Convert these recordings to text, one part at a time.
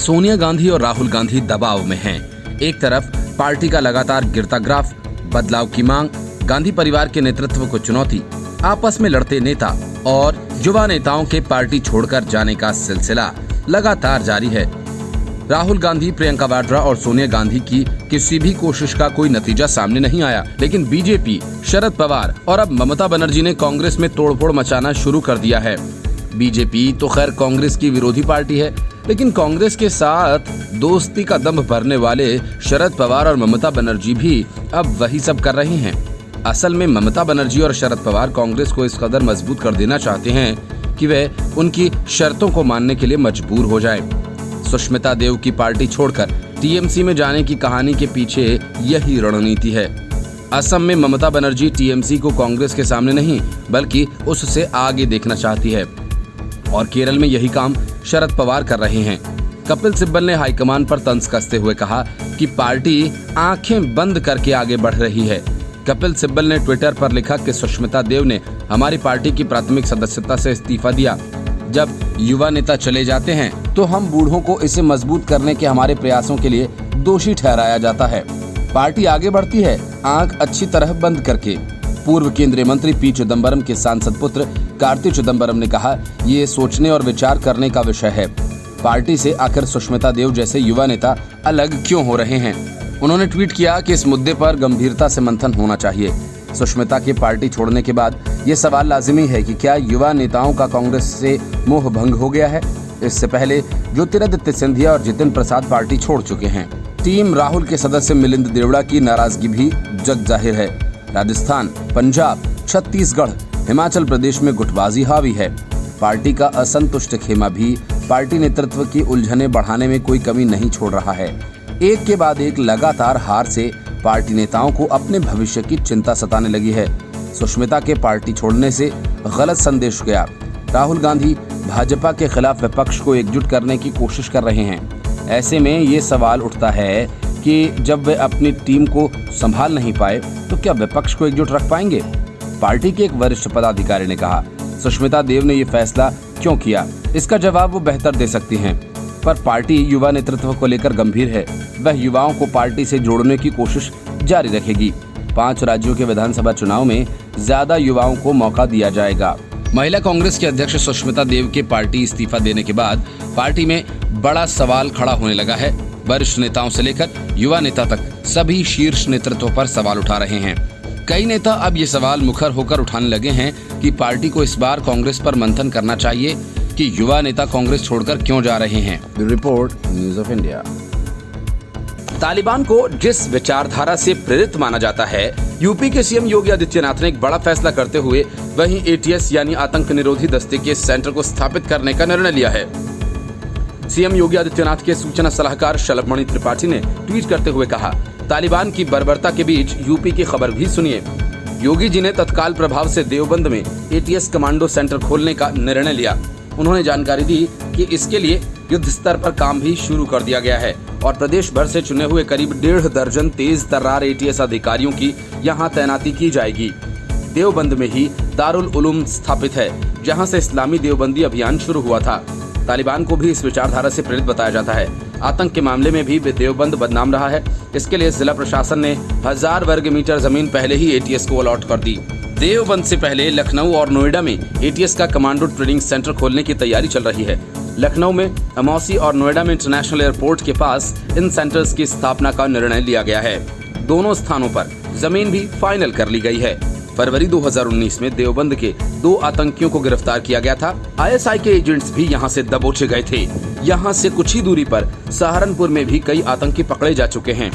सोनिया गांधी और राहुल गांधी दबाव में हैं। एक तरफ पार्टी का लगातार गिरता ग्राफ, बदलाव की मांग, गांधी परिवार के नेतृत्व को चुनौती, आपस में लड़ते नेता और युवा नेताओं के पार्टी छोड़कर जाने का सिलसिला लगातार जारी है। राहुल गांधी, प्रियंका वाड्रा और सोनिया गांधी की किसी भी कोशिश का कोई नतीजा सामने नहीं आया, लेकिन बीजेपी, शरद पवार और अब ममता बनर्जी ने कांग्रेस में तोड़फोड़ मचाना शुरू कर दिया है। बीजेपी तो खैर कांग्रेस की विरोधी पार्टी है, लेकिन कांग्रेस के साथ दोस्ती का दंभ भरने वाले शरद पवार और ममता बनर्जी भी अब वही सब कर रहे हैं। असल में ममता बनर्जी और शरद पवार कांग्रेस को इस कदर मजबूत कर देना चाहते हैं कि वे उनकी शर्तों को मानने के लिए मजबूर हो जाए। सुष्मिता देव की पार्टी छोड़कर टीएमसी में जाने की कहानी के पीछे यही रणनीति है। असम में ममता बनर्जी टीएमसी को कांग्रेस के सामने नहीं बल्कि उससे आगे देखना चाहती है और केरल में यही काम शरद पवार कर रहे हैं। कपिल सिब्बल ने हाईकमान पर तंज कसते हुए कहा कि पार्टी आंखें बंद करके आगे बढ़ रही है। कपिल सिब्बल ने ट्विटर पर लिखा कि सुष्मिता देव ने हमारी पार्टी की प्राथमिक सदस्यता से इस्तीफा दिया। जब युवा नेता चले जाते हैं तो हम बूढ़ों को इसे मजबूत करने के हमारे प्रयासों के लिए दोषी ठहराया जाता है। पार्टी आगे बढ़ती है आंख अच्छी तरह बंद करके। पूर्व केंद्रीय मंत्री पी चिदम्बरम के सांसद पुत्र कार्ति चिदम्बरम ने कहा, ये सोचने और विचार करने का विषय है। पार्टी से आखिर सुष्मिता देव जैसे युवा नेता अलग क्यों हो रहे हैं। उन्होंने ट्वीट किया कि इस मुद्दे पर गंभीरता से मंथन होना चाहिए। सुष्मिता के पार्टी छोड़ने के बाद ये सवाल लाजिमी है कि क्या युवा नेताओं का कांग्रेस से मोह भंग हो गया है। इससे पहले ज्योतिरादित्य सिंधिया और जितिन प्रसाद पार्टी छोड़ चुके हैं। टीम राहुल के सदस्य मिलिंद देवड़ा की नाराजगी भी जग जाहिर है। राजस्थान, पंजाब, छत्तीसगढ़, हिमाचल प्रदेश में गुटबाजी हावी है। पार्टी का असंतुष्ट खेमा भी पार्टी नेतृत्व की उलझने बढ़ाने में कोई कमी नहीं छोड़ रहा है। एक के बाद एक लगातार हार से पार्टी नेताओं को अपने भविष्य की चिंता सताने लगी है। सुष्मिता के पार्टी छोड़ने से गलत संदेश गया। राहुल गांधी भाजपा के खिलाफ विपक्ष को एकजुट करने की कोशिश कर रहे हैं। ऐसे में ये सवाल उठता है कि जब वे अपनी टीम को संभाल नहीं पाए तो क्या विपक्ष को एकजुट रख पाएंगे। पार्टी के एक वरिष्ठ पदाधिकारी ने कहा, सुष्मिता देव ने ये फैसला क्यों किया, इसका जवाब वो बेहतर दे सकती हैं, पर पार्टी युवा नेतृत्व को लेकर गंभीर है। वह युवाओं को पार्टी से जोड़ने की कोशिश जारी रखेगी। 5 राज्यों के विधानसभा चुनाव में ज्यादा युवाओं को मौका दिया जाएगा। महिला कांग्रेस के अध्यक्ष सुष्मिता देव के पार्टी इस्तीफा देने के बाद पार्टी में बड़ा सवाल खड़ा होने लगा है। वरिष्ठ नेताओं से लेकर युवा नेता तक सभी शीर्ष नेतृत्व पर सवाल उठा रहे हैं। कई नेता अब ये सवाल मुखर होकर उठाने लगे हैं कि पार्टी को इस बार कांग्रेस पर मंथन करना चाहिए कि युवा नेता कांग्रेस छोड़कर क्यों जा रहे हैं। Report, news of India. Taliban को जिस विचारधारा से प्रेरित माना जाता है, यूपी के सीएम योगी आदित्यनाथ ने एक बड़ा फैसला करते हुए वहीं एटीएस यानी आतंक निरोधी दस्ते के सेंटर को स्थापित करने का निर्णय लिया है। सीएम योगी आदित्यनाथ के सूचना सलाहकार शलभमणि त्रिपाठी ने ट्वीट करते हुए कहा, तालिबान की बर्बरता के बीच यूपी की खबर भी सुनिए। योगी जी ने तत्काल प्रभाव से देवबंद में एटीएस कमांडो सेंटर खोलने का निर्णय लिया। उन्होंने जानकारी दी कि इसके लिए युद्ध स्तर पर काम भी शुरू कर दिया गया है और प्रदेश भर से चुने हुए करीब 1.5 दर्जन तेज तर्रार एटीएस अधिकारियों की यहां तैनाती की जाएगी। देवबंद में ही दारुल उलूम स्थापित है, जहां से इस्लामी देवबंदी अभियान शुरू हुआ था। तालिबान को भी इस विचारधारा से प्रेरित बताया जाता है। आतंक के मामले में भी देवबंद बदनाम रहा है। इसके लिए जिला प्रशासन ने 1000 वर्ग मीटर जमीन पहले ही एटीएस को अलॉट कर दी। देवबंद से पहले लखनऊ और नोएडा में एटीएस का कमांडो ट्रेनिंग सेंटर खोलने की तैयारी चल रही है। लखनऊ में अमौसी और नोएडा में इंटरनेशनल एयरपोर्ट के पास इन सेंटर्स की स्थापना का निर्णय लिया गया है। दोनों स्थानों पर जमीन भी फाइनल कर ली गई है। फरवरी 2019 में देवबंद के 2 आतंकियों को गिरफ्तार किया गया था। आईएसआई के एजेंट्स भी यहां से दबोचे गए थे। यहां से कुछ ही दूरी पर सहारनपुर में भी कई आतंकी पकड़े जा चुके हैं।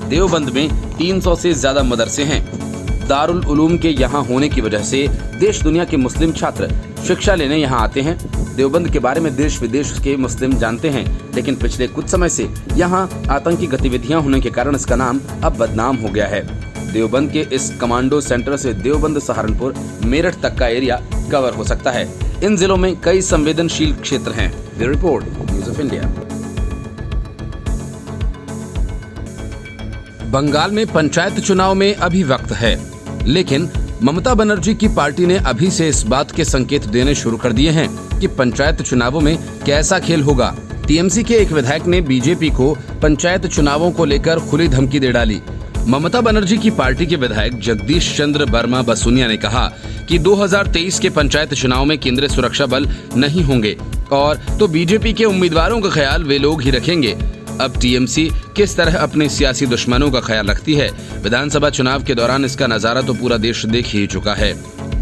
देवबंद में 300 से ज्यादा मदरसे हैं। दारुल उलूम के यहाँ होने की वजह से देश दुनिया के मुस्लिम छात्र शिक्षा लेने यहाँ आते हैं। देवबंद के बारे में देश विदेश के मुस्लिम जानते हैं, लेकिन पिछले कुछ समय से यहाँ आतंकी गतिविधियां होने के कारण इसका नाम अब बदनाम हो गया है। देवबंद के इस कमांडो सेंटर से देवबंद, सहारनपुर, मेरठ तक का एरिया कवर हो सकता है। इन जिलों में कई संवेदनशील क्षेत्र हैं। Bureau report, news of India. Bengal में पंचायत चुनाव में अभी वक्त है, लेकिन ममता बनर्जी की पार्टी ने अभी से इस बात के संकेत देने शुरू कर दिए हैं कि पंचायत चुनावों में कैसा खेल होगा। टीएमसी के एक विधायक ने बीजेपी को पंचायत चुनावों को लेकर खुली धमकी दे डाली। ममता बनर्जी की पार्टी के विधायक जगदीश चंद्र वर्मा बसुनिया ने कहा कि 2023 के पंचायत चुनाव में केंद्रीय सुरक्षा बल नहीं होंगे और तो बीजेपी के उम्मीदवारों का ख्याल वे लोग ही रखेंगे। अब टीएमसी किस तरह अपने सियासी दुश्मनों का ख्याल रखती है, विधानसभा चुनाव के दौरान इसका नजारा तो पूरा देश देख ही चुका है।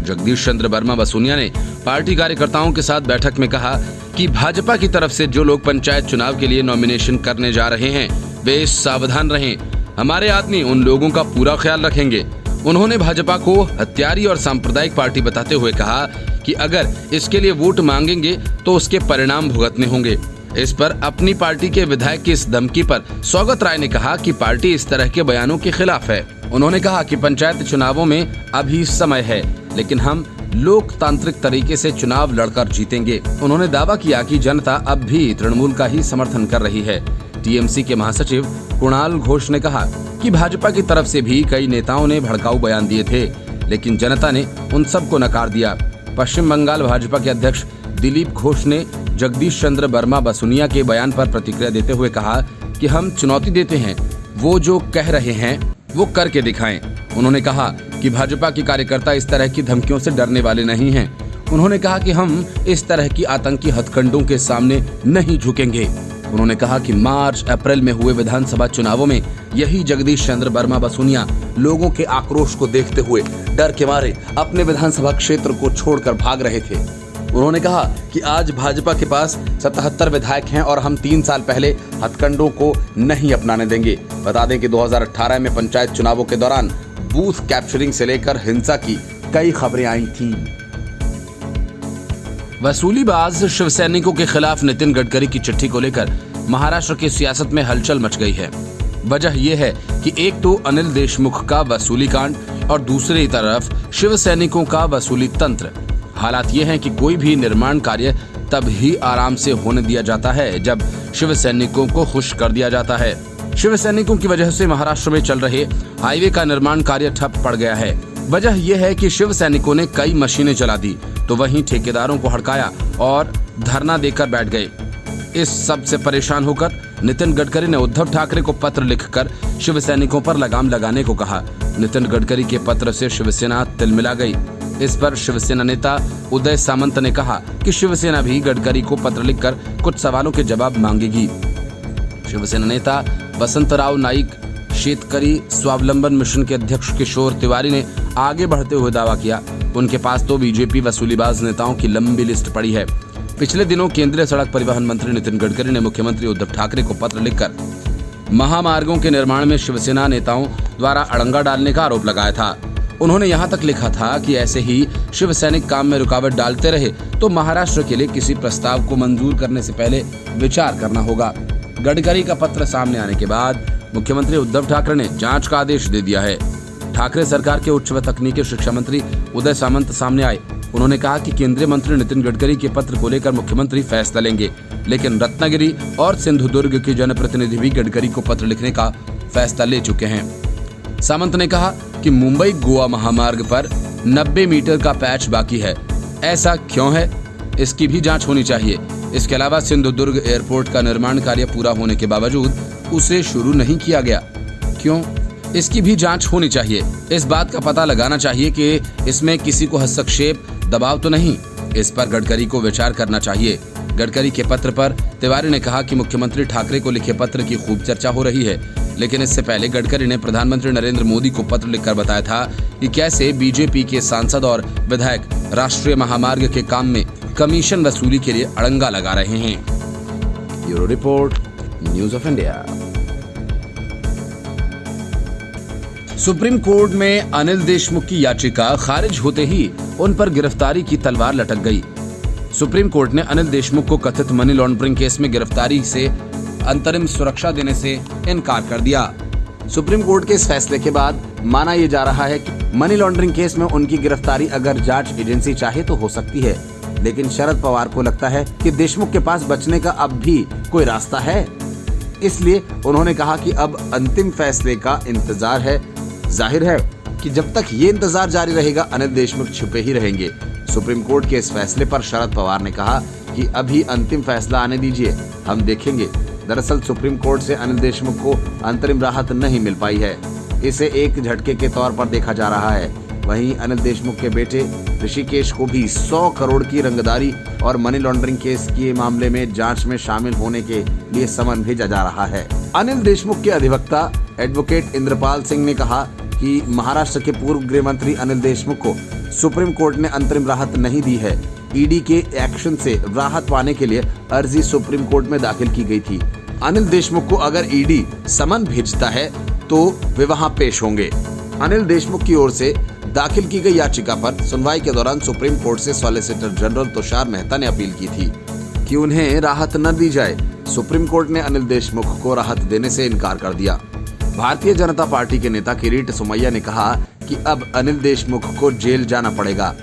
जगदीश चंद्र वर्मा बसुनिया ने पार्टी कार्यकर्ताओं के साथ बैठक में कहा कि भाजपा की तरफ से जो लोग पंचायत चुनाव के लिए नॉमिनेशन करने जा रहे हैं वे सावधान रहें, हमारे आदमी उन लोगों का पूरा ख्याल रखेंगे। उन्होंने भाजपा को हत्यारी और सांप्रदायिक पार्टी बताते हुए कहा कि अगर इसके लिए वोट मांगेंगे तो उसके परिणाम भुगतने होंगे। इस पर अपनी पार्टी के विधायक की इस धमकी पर सौगत राय ने कहा कि पार्टी इस तरह के बयानों के खिलाफ है। उन्होंने कहा कि पंचायत चुनावों में अभी समय है, लेकिन हम लोकतांत्रिक तरीके से चुनाव लड़कर जीतेंगे। उन्होंने दावा किया कि जनता अब भी तृणमूल का ही समर्थन कर रही है। टीएमसी के महासचिव कुणाल घोष ने कहा कि भाजपा की तरफ से भी कई नेताओं ने भड़काऊ बयान दिए थे, लेकिन जनता ने उन सबको नकार दिया। पश्चिम बंगाल भाजपा के अध्यक्ष दिलीप घोष ने जगदीश चंद्र वर्मा बसुनिया के बयान पर प्रतिक्रिया देते हुए कहा कि हम चुनौती देते हैं, वो जो कह रहे हैं वो करके दिखाएं। उन्होंने कहा कि भाजपा के कार्यकर्ता इस तरह की धमकियों से डरने वाले नहीं हैं। उन्होंने कहा कि हम इस तरह की आतंकी हथकंडों के सामने नहीं झुकेंगे। उन्होंने कहा कि मार्च अप्रैल में हुए विधानसभा चुनावों में यही जगदीश चंद्र वर्मा बसुनिया लोगों के आक्रोश को देखते हुए डर के मारे अपने विधानसभा क्षेत्र को छोड़कर भाग रहे थे। उन्होंने कहा कि आज भाजपा के पास 77 विधायक हैं और हम 3 साल पहले हथकंडों को नहीं अपनाने देंगे। बता दें कि 2018 में पंचायत चुनावों के दौरान बूथ कैप्चरिंग से लेकर हिंसा की कई खबरें आई थीं। वसूलीबाज शिवसैनिकों के खिलाफ नितिन गडकरी की चिट्ठी को लेकर महाराष्ट्र की सियासत में हलचल मच गई है। वजह यह है कि एक तो अनिल देशमुख का वसूली कांड और दूसरी तरफ शिवसैनिकों का वसूली तंत्र। हालात ये हैं कि कोई भी निर्माण कार्य तब ही आराम से होने दिया जाता है जब शिवसैनिकों को खुश कर दिया जाता है। शिवसैनिकों की वजह से महाराष्ट्र में चल रहे हाईवे का निर्माण कार्य ठप पड़ गया है। वजह यह है कि शिवसैनिकों ने कई मशीनें चला दी तो वहीं ठेकेदारों को हड़काया और धरना देकर बैठ गए। इस सब से परेशान होकर नितिन गडकरी ने उद्धव ठाकरे को पत्र लिखकर शिवसैनिकों पर लगाम लगाने को कहा। नितिन गडकरी के पत्र से शिवसेना तिलमिला गई। इस पर शिवसेना नेता उदय सामंत ने कहा कि शिवसेना भी गडकरी को पत्र लिखकर कुछ सवालों के जवाब मांगेगी। शिवसेना नेता वसंतराव नाईक, शेतकरी स्वावलंबन मिशन के अध्यक्ष किशोर तिवारी ने आगे बढ़ते हुए दावा किया उनके पास तो बीजेपी वसूलीबाज नेताओं की लंबी लिस्ट पड़ी है। पिछले दिनों केंद्रीय सड़क परिवहन मंत्री नितिन गडकरी ने मुख्यमंत्री उद्धव ठाकरे को पत्र लिखकर महामार्गों के निर्माण में शिवसेना नेताओं द्वारा अड़ंगा डालने का आरोप लगाया था। उन्होंने यहाँ तक लिखा था कि ऐसे ही शिवसैनिक काम में रुकावट डालते रहे तो महाराष्ट्र के लिए किसी प्रस्ताव को मंजूर करने से पहले विचार करना होगा। गडकरी का पत्र सामने आने के बाद मुख्यमंत्री उद्धव ठाकरे ने जांच का आदेश दे दिया है। ठाकरे सरकार के उच्च व तकनीकी शिक्षा मंत्री उदय सामंत सामने आए। उन्होंने कहा कि केंद्रीय मंत्री नितिन गडकरी के पत्र को लेकर मुख्यमंत्री फैसला लेंगे, लेकिन रत्नागिरी और सिंधुदुर्ग के जनप्रतिनिधि भी गडकरी को पत्र लिखने का फैसला ले चुके हैं। सामंत ने कहा कि मुंबई गोवा महामार्ग पर 90 मीटर का पैच बाकी है। ऐसा क्यों है, इसकी भी जांच होनी चाहिए। इसके अलावा सिंधुदुर्ग एयरपोर्ट का निर्माण कार्य पूरा होने के बावजूद उसे शुरू नहीं किया गया, क्यों, इसकी भी जांच होनी चाहिए। इस बात का पता लगाना चाहिए कि इसमें किसी को हस्तक्षेप दबाव तो नहीं। इस पर गडकरी को विचार करना चाहिए। गडकरी के पत्र पर तिवारी ने कहा कि मुख्यमंत्री ठाकरे को लिखे पत्र की खूब चर्चा हो रही है, लेकिन इससे पहले गडकरी ने प्रधानमंत्री नरेंद्र मोदी को पत्र लिखकर बताया था कि कैसे बीजेपी के सांसद और विधायक राष्ट्रीय महामार्ग के काम में कमीशन वसूली के लिए अड़ंगा लगा रहे हैं। Bureau report, news of India. Supreme court में अनिल देशमुख की याचिका खारिज होते ही उन पर गिरफ्तारी की तलवार लटक गई। सुप्रीम कोर्ट ने अनिल देशमुख को कथित मनी लॉन्ड्रिंग केस में गिरफ्तारी से अंतरिम सुरक्षा देने से इनकार कर दिया। सुप्रीम कोर्ट के इस फैसले के बाद माना यह जा रहा है कि मनी लॉन्ड्रिंग केस में उनकी गिरफ्तारी अगर जांच एजेंसी चाहे तो हो सकती है, लेकिन शरद पवार को लगता है कि देशमुख के पास बचने का अब भी कोई रास्ता है। इसलिए उन्होंने कहा कि अब अंतिम फैसले का इंतजार है। जाहिर है कि जब तक ये इंतजार जारी रहेगा अनिल देशमुख छुपे ही रहेंगे। सुप्रीम कोर्ट के इस फैसले पर शरद पवार ने कहा कि अभी अंतिम फैसला आने दीजिए, हम देखेंगे। दरअसल सुप्रीम कोर्ट से अनिल देशमुख को अंतरिम राहत नहीं मिल पाई है, इसे एक झटके के तौर पर देखा जा रहा है। वहीं अनिल देशमुख के बेटे ऋषिकेश को भी 100 करोड़ की रंगदारी और मनी लॉन्ड्रिंग केस के मामले में जांच में शामिल होने के लिए समन भेजा जा रहा है। अनिल देशमुख के अधिवक्ता एडवोकेट इंद्रपाल सिंह ने कहा कि महाराष्ट्र के पूर्व गृह मंत्री अनिल देशमुख को सुप्रीम कोर्ट ने अंतरिम राहत नहीं दी है। ईडी के एक्शन से राहत पाने के लिए अर्जी सुप्रीम कोर्ट में दाखिल की गई थी। अनिल देशमुख को अगर ईडी समन भेजता है तो वे वहां पेश होंगे। अनिल देशमुख की ओर से दाखिल की गई याचिका पर सुनवाई के दौरान सुप्रीम कोर्ट से सॉलिसिटर जनरल तुषार मेहता ने अपील की थी कि उन्हें राहत न दी जाए। सुप्रीम कोर्ट ने अनिल देशमुख को राहत देने से इनकार कर दिया। भारतीय जनता पार्टी के नेता किरीट सोमैया ने कहा कि अब अनिल देशमुख को जेल जाना पड़ेगा,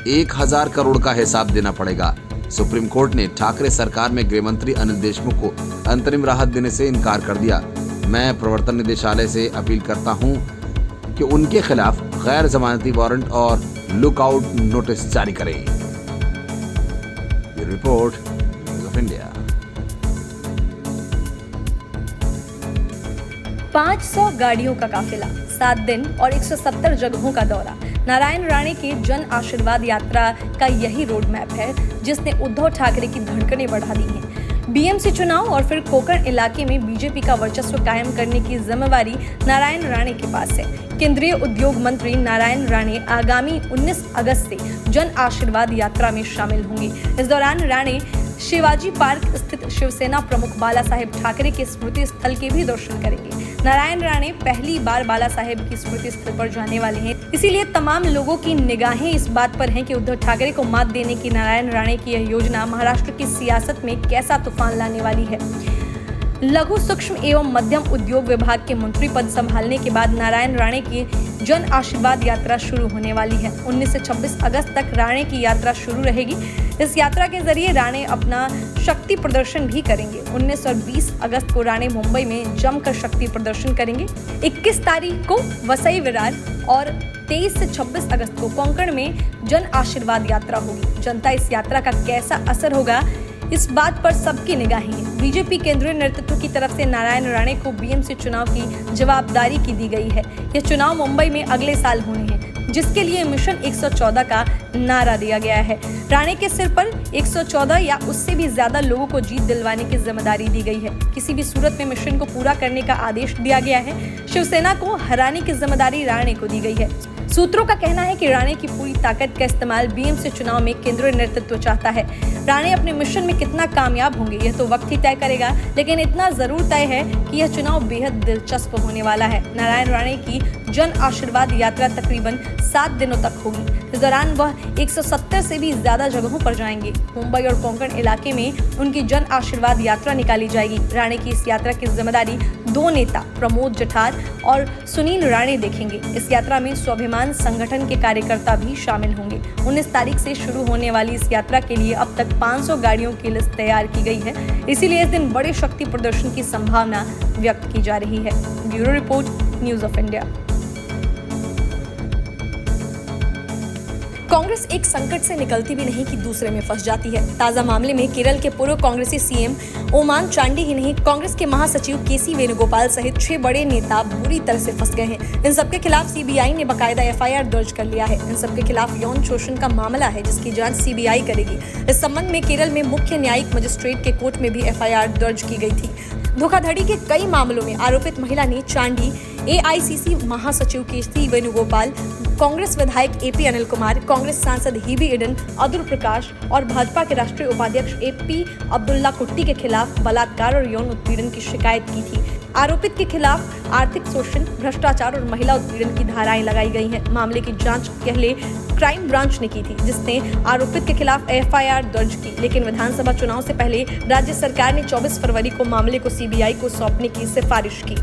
1000 करोड़ का हिसाब देना पड़ेगा। सुप्रीम कोर्ट ने ठाकरे सरकार में गृह मंत्री अनिल देशमुख को अंतरिम राहत देने से इनकार कर दिया। मैं प्रवर्तन निदेशालय से अपील करता हूं कि उनके खिलाफ गैर जमानती वारंट और लुकआउट नोटिस जारी करें। ये रिपोर्ट न्यूज़ ऑफ इंडिया। 500 गाड़ियों का काफिला, 7 दिन और 170 जगहों का दौरा। नारायण राणे की जन आशीर्वाद यात्रा का यही रोड मैप है जिसने उद्धव ठाकरे की धड़कनें बढ़ा दी हैं। बीएमसी चुनाव और फिर कोंकण इलाके में बीजेपी का वर्चस्व कायम करने की जिम्मेवारी नारायण राणे के पास है। केंद्रीय उद्योग मंत्री नारायण राणे आगामी 19 अगस्त से जन आशीर्वाद यात्रा में शामिल होंगे। इस दौरान राणे शिवाजी पार्क स्थित शिवसेना प्रमुख बाला साहेब ठाकरे के स्मृति स्थल के भी दर्शन करेंगे। नारायण राणे पहली बार बाला साहेब की स्मृति स्थल पर जाने वाले हैं, इसीलिए तमाम लोगों की निगाहें इस बात पर हैं कि उद्धव ठाकरे को मात देने की नारायण राणे की यह योजना महाराष्ट्र की सियासत में कैसा तूफान लाने वाली है। लघु सूक्ष्म एवं मध्यम उद्योग विभाग के मंत्री पद संभालने के बाद नारायण राणे की जन आशीर्वाद यात्रा शुरू होने वाली है। 19 से 26 अगस्त तक राणे की यात्रा शुरू रहेगी। इस यात्रा के जरिए राणे अपना शक्ति प्रदर्शन भी करेंगे। 19 और 20 अगस्त को राणे मुंबई में जमकर शक्ति प्रदर्शन करेंगे। 21 तारीख को वसई विरार और 23 से 26 अगस्त को कोंकण में जन आशीर्वाद यात्रा होगी। जनता इस यात्रा का कैसा असर होगा, इस बात पर सबकी निगाहें हैं। बीजेपी केंद्रीय नेतृत्व की तरफ से नारायण राणे को बीएमसी चुनाव की जवाबदारी की दी गई है। यह चुनाव मुंबई में अगले साल होने हैं, जिसके लिए मिशन 114 का नारा दिया गया है। राणे के सिर पर 114 या उससे भी ज्यादा लोगों को जीत दिलवाने की जिम्मेदारी दी गई है। किसी भी सूरत में मिशन को पूरा करने का आदेश दिया गया है। शिवसेना को हराने की जिम्मेदारी राणे को दी गई है। सूत्रों का कहना है कि राणे की पूरी ताकत का इस्तेमाल बीएमसी चुनाव में केंद्रीय नेतृत्व चाहता है। राणे अपने मिशन में कितना कामयाब होंगे यह तो वक्त ही तय करेगा, लेकिन इतना जरूर तय है कि यह चुनाव बेहद दिलचस्प होने वाला है। नारायण राणे की जन आशीर्वाद यात्रा तकरीबन 7 दिनों तक होगी। इस दौरान वह 170 से भी ज्यादा जगहों पर जाएंगे। मुंबई और कोंकण इलाके में उनकी जन आशीर्वाद यात्रा निकाली जाएगी। राणे की इस यात्रा की जिम्मेदारी 2 नेता प्रमोद जठार और सुनील राणे देखेंगे। इस यात्रा में स्वाभिमान संगठन के कार्यकर्ता भी शामिल होंगे। 19 तारीख से शुरू होने वाली इस यात्रा के लिए अब तक 500 गाड़ियों की लिस्ट तैयार की गई है, इसीलिए इस दिन बड़े शक्ति प्रदर्शन की संभावना व्यक्त की जा रही है। Bureau report, news of India. Congress एक संकट से निकलती भी नहीं कि दूसरे में फंस जाती है। ताजा मामले में केरल के पूर्व कांग्रेसी सीएम ओमान चांडी ही नहीं, कांग्रेस के महासचिव केसी वेणुगोपाल सहित 6 बड़े नेता बुरी तरह से फंस गए हैं। इन सबके खिलाफ सीबीआई ने बकायदा एफआईआर दर्ज कर लिया है। इन सबके खिलाफ यौन शोषण का मामला है, जिसकी जांच सीबीआई करेगी। इस संबंध में केरल में मुख्य न्यायिक मजिस्ट्रेट के कोर्ट में भी एफआईआर दर्ज की गई थी। धोखाधड़ी के कई मामलों में आरोपित महिला ने चांडी, एआईसीसी महासचिव केसी वेणुगोपाल, कांग्रेस विधायक एपी अनिल कुमार, कांग्रेस सांसद हिबी ईडन, अतुल प्रकाश और भाजपा के राष्ट्रीय उपाध्यक्ष एपी अब्दुल्ला कुट्टी के खिलाफ बलात्कार और यौन उत्पीड़न की शिकायत की थी। आरोपित के खिलाफ आर्थिक शोषण, भ्रष्टाचार और महिला उत्पीड़न की धाराएं लगाई गई हैं। मामले की जांच पहले क्राइम ब्रांच ने की थी, जिसने आरोपित के खिलाफ एफआईआर दर्ज की, लेकिन विधानसभा चुनाव से पहले राज्य सरकार ने 24 फरवरी को मामले को सीबीआई को सौंपने की सिफारिश की।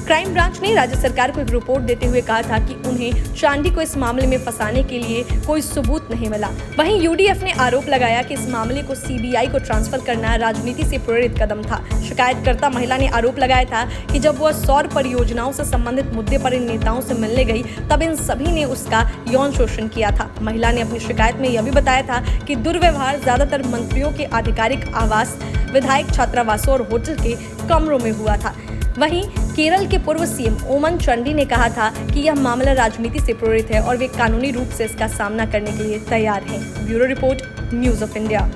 क्राइम ब्रांच ने राज्य सरकार को एक रिपोर्ट देते हुए कहा था कि उन्हें चांडी को इस मामले में फंसाने के लिए कोई सबूत नहीं मिला। वहीं यूडीएफ ने आरोप लगाया कि इस मामले को सीबीआई को ट्रांसफर करना राजनीति से प्रेरित कदम था। शिकायतकर्ता महिला ने आरोप लगाया था कि जब वह सौर परियोजनाओं से संबंधित मुद्दे पर इन नेताओं से मिलने गई तब इन सभी ने उसका यौन शोषण किया था। महिला ने अपनी शिकायत में यह भी बताया था कि दुर्व्यवहार ज्यादातर मंत्रियों के आधिकारिक आवास, विधायक छात्रावासों और होटल के कमरों में हुआ था। वहीं केरल के पूर्व सीएम ओमन चांडी ने कहा था कि यह मामला राजनीति से प्रेरित है और वे कानूनी रूप से इसका सामना करने के लिए तैयार हैं। Bureau report, news of India.